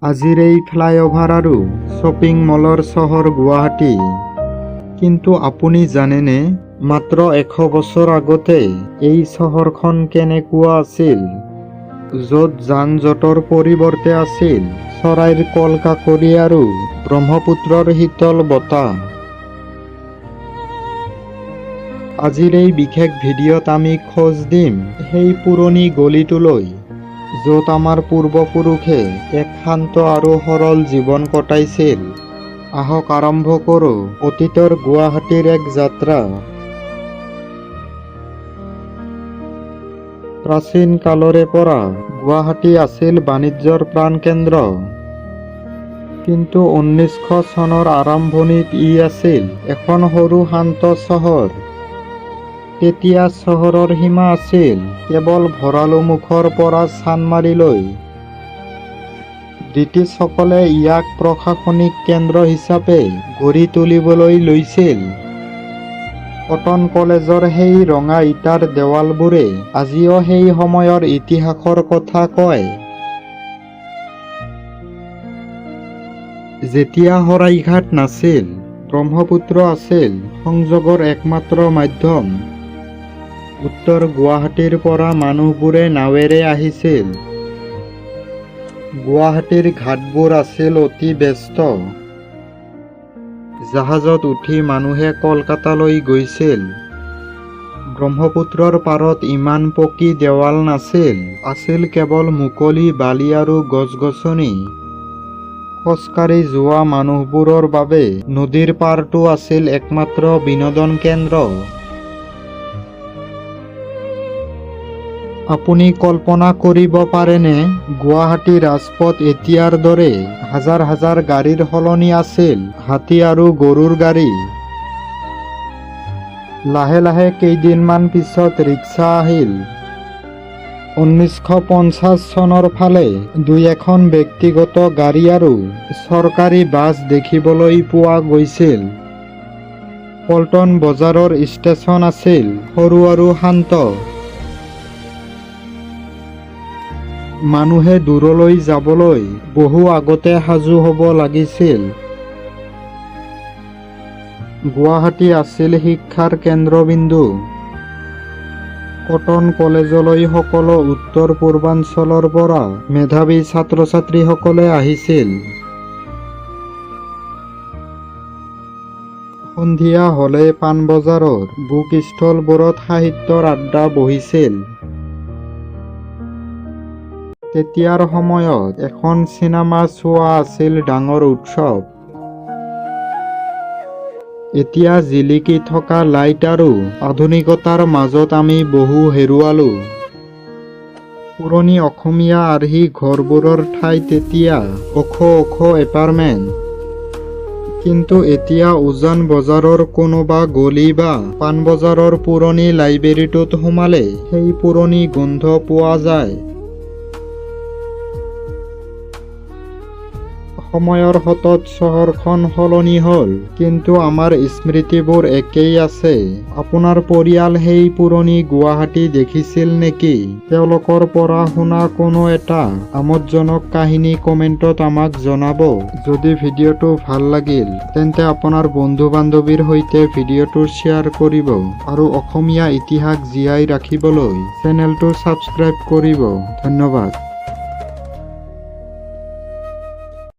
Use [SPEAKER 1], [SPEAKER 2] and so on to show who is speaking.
[SPEAKER 1] আজিৰ এই ফ্লাইঅভাৰ আৰু শ্বপিং মলৰ চহৰ গুৱাহাটী। কিন্তু আপুনি জানেনে, মাত্ৰ 100 বছৰ আগতে এই চহৰখন কেনেকুৱা আছিল? য'ত যান-জঁটৰ পৰিৱৰ্তে আছিল চৰাইৰ কলকাকলি আৰু ব্ৰহ্মপুত্ৰৰ শীতল বতাহ। আজিৰ এই বিশেষ ভিডিঅ'ত আমি খোজ দিম সেই পুৰণি গলিটোলৈ, য'ত আমাৰ পূৰ্বপুৰুষে এক শান্ত আৰু সৰল জীৱন কটাইছিল। আহক আৰম্ভ কৰোঁ অতীতৰ গুৱাহাটীৰ এক যাত্ৰা। প্ৰাচীন কালৰে পৰা গুৱাহাটী আছিল বাণিজ্যৰ প্ৰাণকেন্দ্ৰ। কিন্তু 1900 চনৰ আৰম্ভণিত ই আছিল এখন সৰু শান্ত চহৰ। তেতিয়া চহৰৰ সীমা আছিল কেৱল ভঁৰালুমুখৰ পৰা চানমাৰিলৈ। ব্ৰিটিছসকলে ইয়াক প্ৰশাসনিক কেন্দ্ৰ হিচাপে গঢ়ি তুলিবলৈ লৈছিল। কটন কলেজৰ সেই ৰঙা ইটাৰ দেৱালবোৰে আজিও সেই সময়ৰ ইতিহাসৰ কথা কয়। যেতিয়া শৰাইঘাট নাছিল, ব্ৰহ্মপুত্ৰ আছিল সংযোগৰ একমাত্ৰ মাধ্যম। উত্তৰ গুৱাহাটীৰ পৰা মানুহবোৰে নাৱেৰে আহিছিল। গুৱাহাটীৰ ঘাটবোৰ আছিল অতি ব্যস্ত। জাহাজত উঠি মানুহে কলকাতালৈ গৈছিল। ব্ৰহ্মপুত্ৰৰ পাৰত ইমান পকী দেৱাল নাছিল, আছিল কেৱল মুকলি বালি আৰু গছ-গছনি। খোজকাঢ়ি যোৱা মানুহবোৰৰ বাবে নদীৰ পাৰটো আছিল একমাত্ৰ বিনোদন কেন্দ্ৰ। আপুনি কল্পনা কৰিব পাৰেনে, গুৱাহাটী ৰাজপথ এতিয়াৰ দৰে হাজাৰ হাজাৰ গাড়ীৰ সলনি আছিল হাতী আৰু গৰুৰ গাড়ী। লাহে লাহে কেইদিনমান পিছত ৰিক্সা আহিল। 1950 চনৰ ফালে দুই-এখন ব্যক্তিগত গাড়ী আৰু চৰকাৰী বাছ দেখিবলৈ পোৱা গৈছিল। পল্টন বজাৰৰ ষ্টেচন আছিল সৰু আৰু শান্ত। মানুহে দূৰলৈ যাবলৈ বহু আগতে সাজু হ'ব লাগিছিল। গুৱাহাটী আছিল শিক্ষাৰ কেন্দ্ৰবিন্দু। কটন কলেজলৈ সকলো উত্তৰ পূৰ্বাঞ্চলৰ পৰা মেধাৱী ছাত্ৰ-ছাত্ৰীসকলে আহিছিল। সন্ধিয়া হ'লে পাণবজাৰৰ বুক ষ্টলবোৰত সাহিত্যৰ আড্ডা বহিছিল। তেতিয়াৰ সময়ত এখন চিনেমা চোৱা আছিল ডাঙৰ উৎসৱ। এতিয়া জিলিকি থকা লাইট আৰু আধুনিকতাৰ মাজত আমি বহু হেৰুৱালো। পুৰণি অসমীয়া আৰ্হি ঘৰবোৰৰ ঠাইত এতিয়া ওখ ওখ এপাৰ্টমেণ্ট। কিন্তু এতিয়া উজান বজাৰৰ কোনোবা গলি বা পাণবজাৰৰ পুৰণি লাইব্ৰেৰীটোত সোমালে সেই পুৰণি গোন্ধ পোৱা যায়। সময়ৰ হাতত চহৰখন সলনি হ'ল, কিন্তু আমাৰ স্মৃতিবোৰ একেই আছে। আপোনাৰ পৰিয়াল সেই পুৰণি গুৱাহাটী দেখিছিল নেকি? তেওঁলোকৰ পৰা শুনা কোনো এটা আমোদজনক কাহিনী কমেণ্টত আমাক জনাব। যদি ভিডিঅ'টো ভাল লাগিল, তেন্তে আপোনাৰ বন্ধু-বান্ধৱীৰ সৈতে ভিডিঅ'টো শ্বেয়াৰ কৰিব আৰু অসমীয়া ইতিহাস জীয়াই ৰাখিবলৈ চেনেলটো ছাবস্ক্ৰাইব কৰিব। ধন্যবাদ।